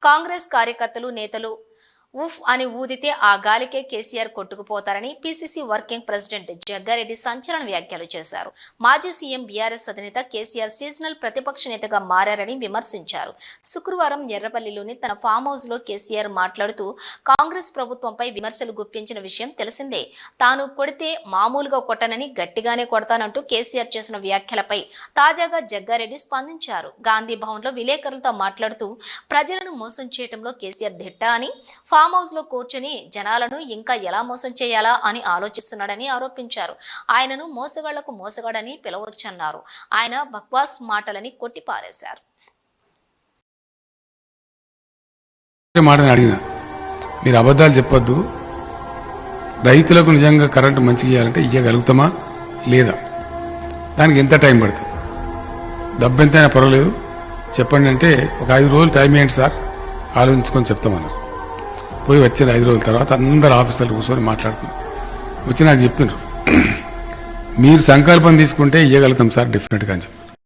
కాంగ్రెస్ కార్యకర్తలు నేతలు ఉఫ్ అని ఊదితే ఆ గాలికే కేసీఆర్ కొట్టుకుపోతారని పీసీసీ వర్కింగ్ ప్రెసిడెంట్ జగ్గారెడ్డి సంచలన వ్యాఖ్యలు చేశారు. మాజీ సీఎం బీఆర్ఎస్ అధినేత కేసీఆర్ సీజనల్ ప్రతిపక్ష నేతగా మారారని విమర్శించారు. శుక్రవారం ఎర్రపల్లిలోని తన ఫామ్ హౌస్ లో కేసీఆర్ మాట్లాడుతూ కాంగ్రెస్ ప్రభుత్వంపై విమర్శలు గుప్పించిన విషయం తెలిసిందే. తాను కొడితే మామూలుగా కొట్టనని గట్టిగానే కొడతానంటూ కేసీఆర్ చేసిన వ్యాఖ్యలపై తాజాగా జగ్గారెడ్డి స్పందించారు. గాంధీ భవన్ లో విలేకరులతో మాట్లాడుతూ ప్రజలను మోసం చేయడంలో కేసీఆర్ దిట్ట అని, ఫామ్ హౌస్ లో కూర్చుని జనాలను ఇంకా ఎలా మోసం చేయాలా అని ఆలోచిస్తున్నాడని ఆరోపించారు. ఆయనను మోసగాళ్లకు మోసగాడని పిలవచ్చన్నారు. ఆయన బక్వాస్ మాటలని కొట్టిపారేశారు. మీరు అబద్ధాలు చెప్పొద్దు. రైతులకు నిజంగా కరెంటు మంచిగా ఇవ్వాలంటే ఇవ్వగలుగుతామా లేదా, దానికి ఎంత టైం పడుతుంది, డబ్బు ఎంతైనా పర్వాలేదు చెప్పండి అంటే ఒక 5 రోజులు టైం ఏంటి సార్ ఆలోచించుకొని చెప్తామన్నారు. పోయి వచ్చిన 5 రోజుల తర్వాత అందరు ఆఫీసర్లు కూర్చొని మాట్లాడుకుని వచ్చి నాకు చెప్పినారు, మీరు సంకల్పం తీసుకుంటే ఇవ్వగలుగుతాం సార్ డెఫినెట్గా అని చెప్పారు.